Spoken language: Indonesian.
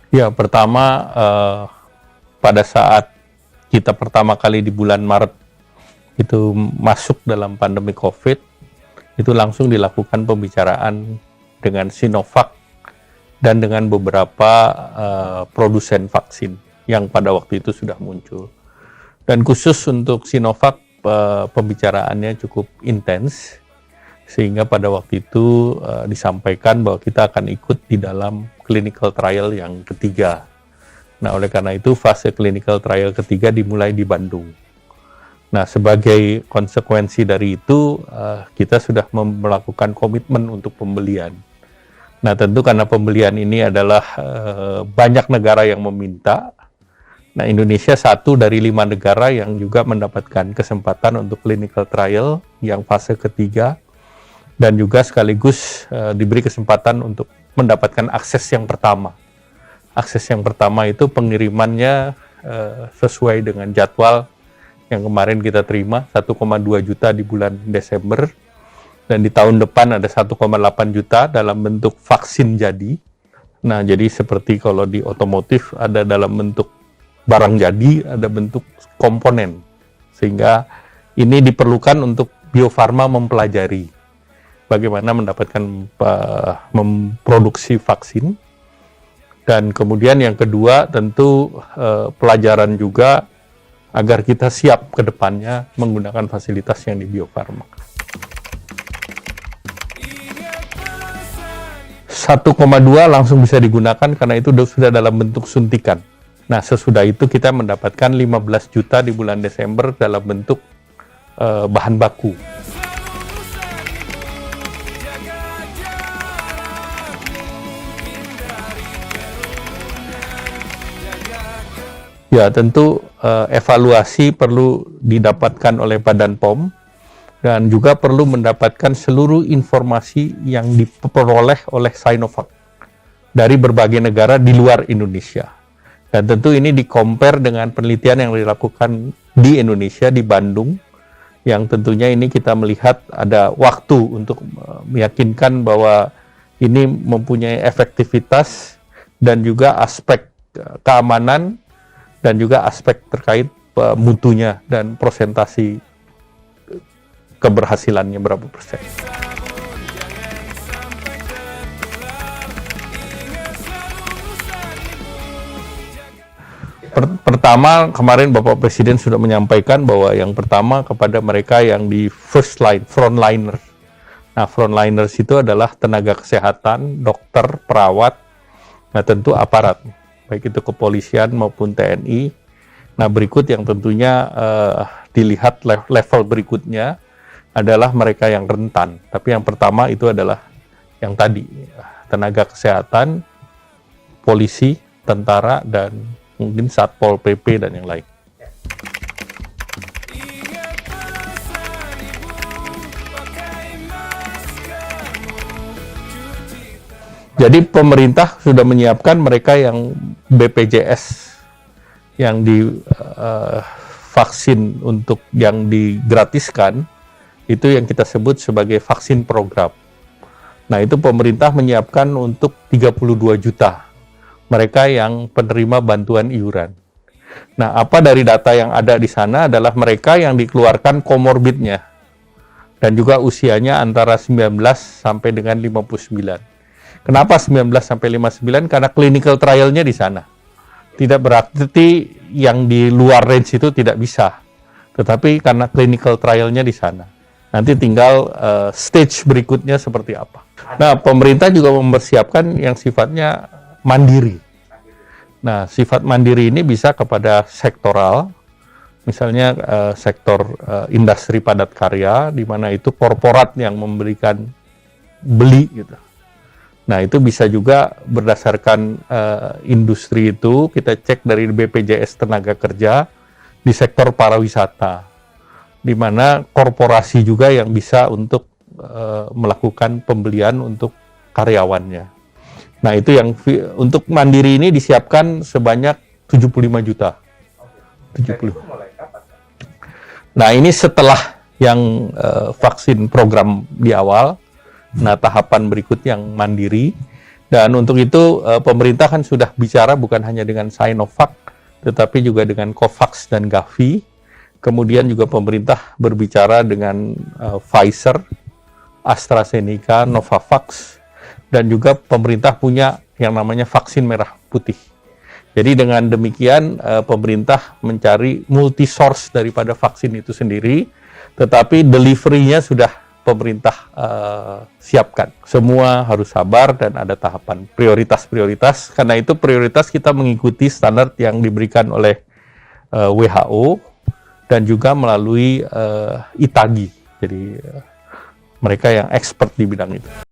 Ya, pertama pada saat kita pertama kali di bulan Maret itu masuk dalam pandemi COVID, itu langsung dilakukan pembicaraan dengan Sinovac dan dengan beberapa produsen vaksin yang pada waktu itu sudah muncul. Dan khusus untuk Sinovac, pembicaraannya cukup intens, sehingga pada waktu itu disampaikan bahwa kita akan ikut di dalam clinical trial yang ketiga. Nah, oleh karena itu fase clinical trial ketiga dimulai di Bandung. Nah, sebagai konsekuensi dari itu, kita sudah melakukan komitmen untuk pembelian. Nah, tentu karena pembelian ini adalah banyak negara yang meminta. Nah, Indonesia satu dari 5 negara yang juga mendapatkan kesempatan untuk clinical trial yang fase ketiga, dan juga sekaligus diberi kesempatan untuk mendapatkan akses yang pertama. Akses yang pertama itu pengirimannya sesuai dengan jadwal yang kemarin kita terima, 1,2 juta di bulan Desember, dan di tahun depan ada 1,8 juta dalam bentuk vaksin jadi. Nah, jadi seperti kalau di otomotif ada dalam bentuk barang jadi, ada bentuk komponen. Sehingga ini diperlukan untuk Bio Farma mempelajari bagaimana mendapatkan memproduksi vaksin. Dan kemudian yang kedua tentu pelajaran juga agar kita siap ke depannya menggunakan fasilitas yang di Bio Farma. 1,2 langsung bisa digunakan karena itu sudah dalam bentuk suntikan. Nah, sesudah itu kita mendapatkan 15 juta di bulan Desember dalam bentuk bahan baku. Ya, tentu evaluasi perlu didapatkan oleh Badan POM dan juga perlu mendapatkan seluruh informasi yang diperoleh oleh Sinovac dari berbagai negara di luar Indonesia. Dan tentu ini di-compare dengan penelitian yang dilakukan di Indonesia, di Bandung, yang tentunya ini kita melihat ada waktu untuk meyakinkan bahwa ini mempunyai efektivitas dan juga aspek keamanan dan juga aspek terkait mutunya dan prosentasi keberhasilannya berapa persen. Pertama, kemarin Bapak Presiden sudah menyampaikan bahwa yang pertama kepada mereka yang di first line, frontliners. Nah, frontliners itu adalah tenaga kesehatan, dokter, perawat, nah tentu aparat, baik itu kepolisian maupun TNI. Nah, berikut yang tentunya dilihat level berikutnya adalah mereka yang rentan. Tapi yang pertama itu adalah yang tadi, tenaga kesehatan, polisi, tentara, dan mungkin Satpol PP dan yang lain. Jadi pemerintah sudah menyiapkan mereka yang BPJS, yang di vaksin untuk yang digratiskan, itu yang kita sebut sebagai vaksin program. Nah, itu pemerintah menyiapkan untuk 32 juta mereka yang penerima bantuan iuran. Nah, apa dari data yang ada di sana adalah mereka yang dikeluarkan komorbidnya dan juga usianya antara 19 sampai dengan 59. Kenapa 19 sampai 59? Karena clinical trial-nya di sana. Tidak berarti yang di luar range itu tidak bisa, tetapi karena clinical trial-nya di sana. Nanti tinggal stage berikutnya seperti apa. Nah, pemerintah juga mempersiapkan yang sifatnya mandiri. Nah, sifat mandiri ini bisa kepada sektoral, misalnya sektor industri padat karya, di mana itu korporat yang memberikan beli gitu. Nah, itu bisa juga berdasarkan industri itu, kita cek dari BPJS Tenaga Kerja di sektor pariwisata, di mana korporasi juga yang bisa untuk melakukan pembelian untuk karyawannya. Nah, itu yang untuk mandiri ini disiapkan sebanyak 75 juta. 70. Nah, ini setelah yang vaksin program di awal. Nah, tahapan berikut yang mandiri. Dan untuk itu pemerintah kan sudah bicara bukan hanya dengan Sinovac, tetapi juga dengan Covax dan Gavi. Kemudian juga pemerintah berbicara dengan Pfizer, AstraZeneca, Novavax, dan juga pemerintah punya yang namanya vaksin merah putih. Jadi dengan demikian pemerintah mencari multi source daripada vaksin itu sendiri, tetapi delivery-nya sudah pemerintah siapkan. Semua harus sabar dan ada tahapan prioritas-prioritas. Karena itu prioritas kita mengikuti standar yang diberikan oleh WHO dan juga melalui ITAGI. Jadi mereka yang expert di bidang itu.